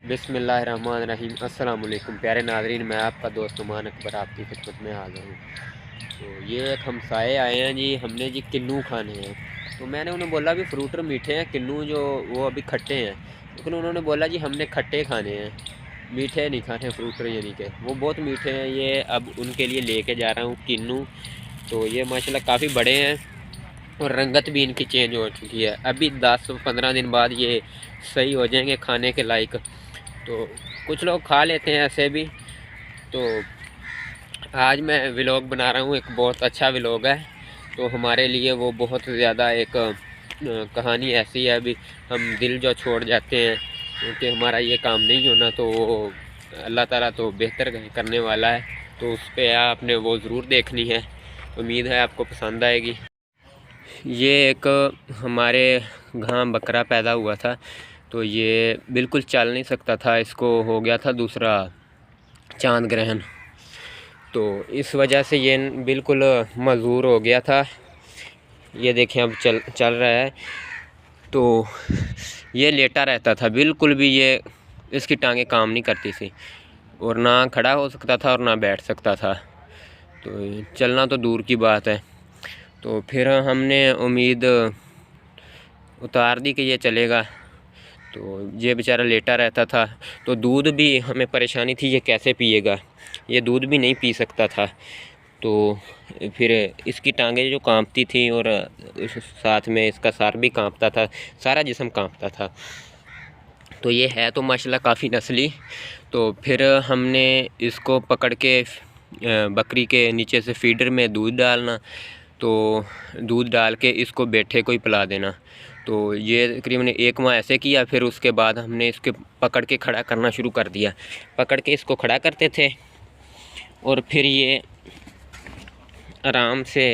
बिस्मिल्लाहिर्रहमानिर्रहीम। अस्सलाम वालेकुम प्यारे नाज़रीन, मैं आपका दोस्त नुमान अकबर आपकी खिदमत में हाज़िर हूँ। तो ये एक हमसाए आए हैं जी, हमने जी किन्नू खाने हैं। तो मैंने उन्हें बोला भी फ्रूटर मीठे हैं, किन्नू जो वो अभी खट्टे हैं, लेकिन उन्होंने बोला जी हमने खट्टे खाने हैं, मीठे नहीं खाने फ्रूटर, यानी कि वो बहुत मीठे हैं। ये अब उनके लिए लेके जा रहा हूँ किन्नू। तो ये माशाल्लाह काफ़ी बड़े हैं और रंगत भी इनकी चेंज हो चुकी है। अभी 10-15 दिन बाद ये सही हो जाएंगे खाने के लायक। तो कुछ लोग खा लेते हैं ऐसे भी। तो आज मैं व्लॉग बना रहा हूँ, एक बहुत अच्छा व्लॉग है। तो हमारे लिए वो बहुत ज़्यादा एक कहानी ऐसी है, अभी हम दिल जो छोड़ जाते हैं क्योंकि हमारा ये काम नहीं होना, तो वो अल्लाह ताला तो बेहतर करने वाला है। तो उस पर आपने वो ज़रूर देखनी है, उम्मीद है आपको पसंद आएगी। ये एक हमारे यहाँ बकरा पैदा हुआ था, तो ये बिल्कुल चल नहीं सकता था, इसको हो गया था दूसरा चांद ग्रहण। तो इस वजह से ये बिल्कुल मजबूर हो गया था। ये देखें अब चल रहा है। तो ये लेटा रहता था, बिल्कुल भी ये इसकी टांगें काम नहीं करती थी, और ना खड़ा हो सकता था और ना बैठ सकता था। तो चलना तो दूर की बात है। तो फिर हमने उम्मीद उतार दी कि ये चलेगा। तो ये बेचारा लेटा रहता था, तो दूध भी हमें परेशानी थी, ये कैसे पिएगा, ये दूध भी नहीं पी सकता था। तो फिर इसकी टांगें जो कांपती थी और साथ में इसका सर भी कांपता था, सारा जिस्म कांपता था। तो ये है तो माशाल्लाह काफ़ी नस्ली। तो फिर हमने इसको पकड़ के बकरी के नीचे से फीडर में दूध डालना, तो दूध डाल के इसको बैठे को ही पिला देना। तो ये तकरीबन 1 माह ऐसे किया। फिर उसके बाद हमने इसके पकड़ के खड़ा करना शुरू कर दिया। पकड़ के इसको खड़ा करते थे और फिर ये आराम से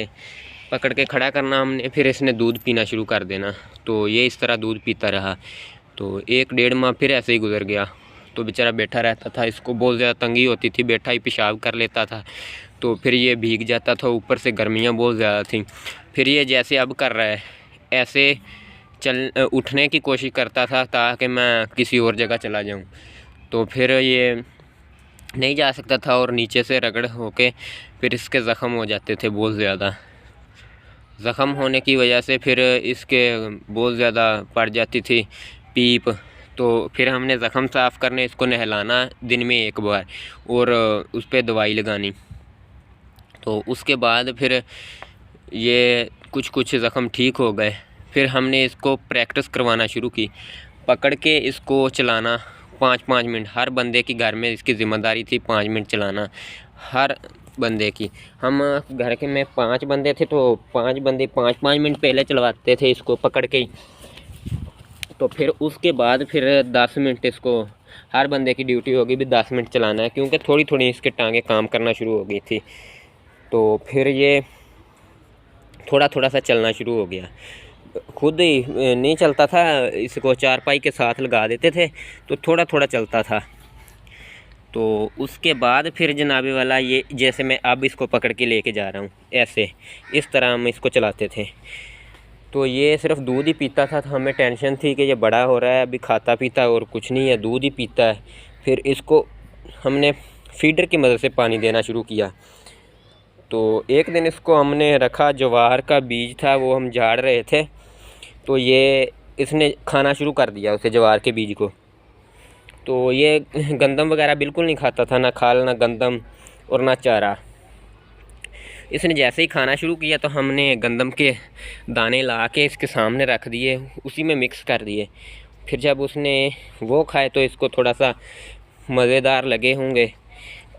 पकड़ के खड़ा करना हमने, फिर इसने दूध पीना शुरू कर देना। तो ये इस तरह दूध पीता रहा। तो 1-1.5 माह फिर ऐसे ही गुजर गया। तो बेचारा बैठा रहता था, इसको बहुत ज़्यादा तंगी होती थी, बैठा ही पेशाब कर लेता था। तो फिर ये भीग जाता था, ऊपर से गर्मियाँ बहुत ज़्यादा थी। फिर ये जैसे अब कर रहा है ऐसे उठने की कोशिश करता था ताकि मैं किसी और जगह चला जाऊं। तो फिर ये नहीं जा सकता था और नीचे से रगड़ होके फिर इसके ज़ख़म हो जाते थे बहुत ज़्यादा। ज़ख़म होने की वजह से फिर इसके बहुत ज़्यादा पड़ जाती थी पीप। तो फिर हमने ज़ख़म साफ़ करने, इसको नहलाना दिन में 1 बार और उस पर दवाई लगानी। तो उसके बाद फिर ये कुछ ज़ख़म ठीक हो गए। फिर हमने इसको प्रैक्टिस करवाना शुरू की, पकड़ के इसको चलाना 5-5 मिनट। हर बंदे की घर में इसकी ज़िम्मेदारी थी 5 मिनट चलाना, हर बंदे की। हम घर के में 5 बंदे थे, तो 5 बंदे 5-5 मिनट पहले चलवाते थे इसको पकड़ के ही। तो फिर उसके बाद फिर 10 मिनट इसको, हर बंदे की ड्यूटी होगी भी 10 मिनट चलाना है, क्योंकि थोड़ी थोड़ी इसके टांगें काम करना शुरू हो गई थी। तो फिर ये थोड़ा थोड़ा सा चलना शुरू हो गया, खुद ही नहीं चलता था, इसको चारपाई के साथ लगा देते थे तो थोड़ा थोड़ा चलता था। तो उसके बाद फिर जनाबे वाला ये, जैसे मैं अब इसको पकड़ के लेके जा रहा हूँ ऐसे, इस तरह हम इसको चलाते थे। तो ये सिर्फ दूध ही पीता था, तो हमें टेंशन थी कि ये बड़ा हो रहा है, अभी खाता पीता और कुछ नहीं है, दूध ही पीता है। फिर इसको हमने फीडर की मदद से पानी देना शुरू किया। तो एक दिन इसको हमने रखा, ज्वार का बीज था वो हम झाड़ रहे थे, तो ये इसने खाना शुरू कर दिया उसे, ज्वार के बीज को। तो ये गंदम वगैरह बिल्कुल नहीं खाता था, ना खाल ना गंदम और ना चारा। इसने जैसे ही खाना शुरू किया तो हमने गंदम के दाने ला के इसके सामने रख दिए, उसी में मिक्स कर दिए। फिर जब उसने वो खाए तो इसको थोड़ा सा मज़ेदार लगे होंगे,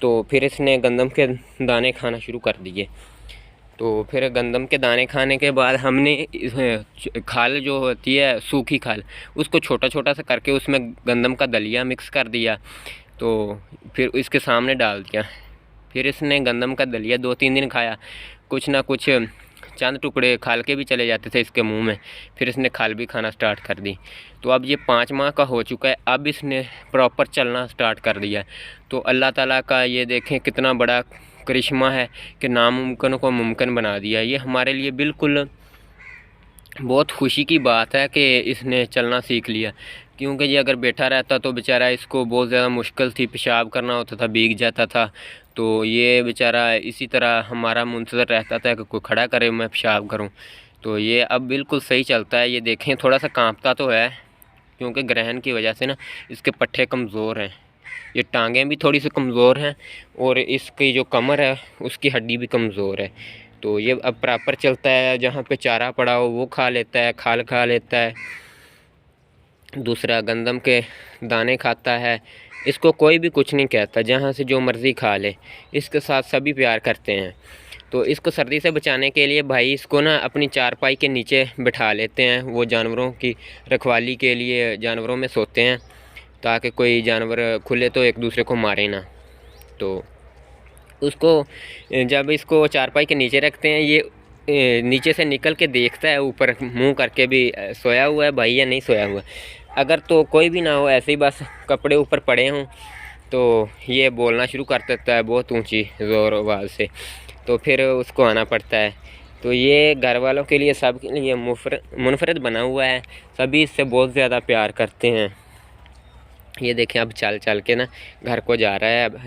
तो फिर इसने गंदम के दाने खाना शुरू कर दिए। तो फिर गंदम के दाने खाने के बाद हमने खाल जो होती है सूखी खाल, उसको छोटा छोटा सा करके उसमें गंदम का दलिया मिक्स कर दिया, तो फिर इसके सामने डाल दिया। फिर इसने गंदम का दलिया 2-3 दिन खाया, कुछ ना कुछ चंद टुकड़े खाल के भी चले जाते थे इसके मुंह में। फिर इसने खाल भी खाना स्टार्ट कर दी। तो अब ये 5 माह का हो चुका है, अब इसने प्रॉपर चलना स्टार्ट कर दिया। तो अल्लाह ताला का ये देखें कितना बड़ा करिश्मा है कि नामुमकिन को मुमकिन बना दिया। ये हमारे लिए बिल्कुल बहुत खुशी की बात है कि इसने चलना सीख लिया, क्योंकि ये अगर बैठा रहता तो बेचारा इसको बहुत ज़्यादा मुश्किल थी, पेशाब करना होता था, भीग जाता था। तो ये बेचारा इसी तरह हमारा मुंतज़र रहता था कि कोई खड़ा करे मैं पेशाब करूं। तो ये अब बिल्कुल सही चलता है। ये देखें थोड़ा सा कांपता तो है क्योंकि ग्रहण की वजह से ना इसके पट्टे कमज़ोर हैं, ये टांगें भी थोड़ी सी कमज़ोर हैं और इसकी जो कमर है उसकी हड्डी भी कमज़ोर है। तो ये अब प्रॉपर चलता है, जहाँ पे चारा पड़ा हो वो खा लेता है, खाल खा लेता है, दूसरा गंदम के दाने खाता है। इसको कोई भी कुछ नहीं कहता, जहाँ से जो मर्ज़ी खा ले, इसके साथ सभी प्यार करते हैं। तो इसको सर्दी से बचाने के लिए भाई इसको ना अपनी चारपाई के नीचे बिठा लेते हैं। वो जानवरों की रखवाली के लिए जानवरों में सोते हैं ताकि कोई जानवर खुले तो एक दूसरे को मारे ना। तो उसको जब इसको चारपाई के नीचे रखते हैं, ये नीचे से निकल के देखता है ऊपर मुंह करके भी सोया हुआ है भाई या नहीं सोया हुआ। अगर तो कोई भी ना हो, ऐसे ही बस कपड़े ऊपर पड़े हों, तो ये बोलना शुरू कर देता है बहुत ऊंची ज़ोर आवाज़ से। तो फिर उसको आना पड़ता है। तो ये घर वालों के लिए, सब के लिए मुनफरद बना हुआ है, सभी इससे बहुत ज़्यादा प्यार करते हैं। ये देखें अब चल चल के ना घर को जा रहा है। अब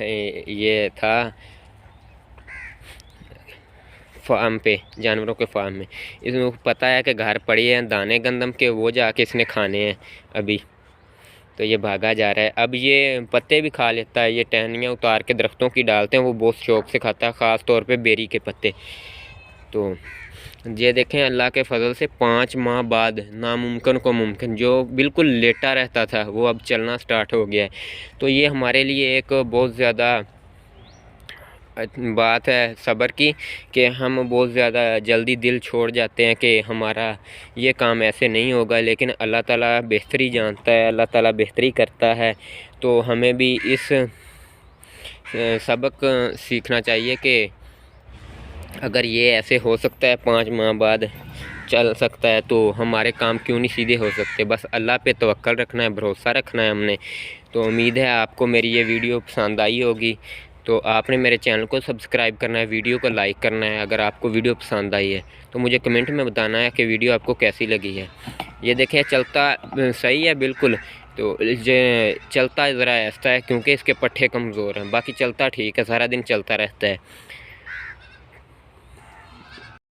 ये था फार्म पे, जानवरों के फार्म में। इसमें पता है कि घर पड़े हैं दाने गंदम के, वो जाके इसने खाने हैं अभी। तो ये भागा जा रहा है। अब ये पत्ते भी खा लेता है, ये टहनियाँ उतार के दरख्तों की डालते हैं, वो बहुत शौक़ से खाता है, ख़ास तौर पे बेरी के पत्ते। तो ये देखें अल्लाह के फजल से 5 माह बाद नामुमकिन को मुमकिन, जो बिल्कुल लेटा रहता था वो अब चलना स्टार्ट हो गया है। तो ये हमारे लिए एक बहुत ज़्यादा बात है सब्र की, कि हम बहुत ज़्यादा जल्दी दिल छोड़ जाते हैं कि हमारा ये काम ऐसे नहीं होगा, लेकिन अल्लाह ताला बेहतरी जानता है, अल्लाह ताला बेहतरी करता है। तो हमें भी इस सबक सीखना चाहिए कि अगर ये ऐसे हो सकता है 5 माह बाद चल सकता है, तो हमारे काम क्यों नहीं सीधे हो सकते। बस अल्लाह पे तवक्कल रखना है, भरोसा रखना है हमने। तो उम्मीद है आपको मेरी ये वीडियो पसंद आई होगी। तो आपने मेरे चैनल को सब्सक्राइब करना है, वीडियो को लाइक करना है। अगर आपको वीडियो पसंद आई है तो मुझे कमेंट में बताना है कि वीडियो आपको कैसी लगी है। ये देखें चलता सही है बिल्कुल। तो चलता ज़रा ऐसा है क्योंकि इसके पट्टे कमज़ोर हैं, बाकी चलता ठीक है, सारा दिन चलता रहता है।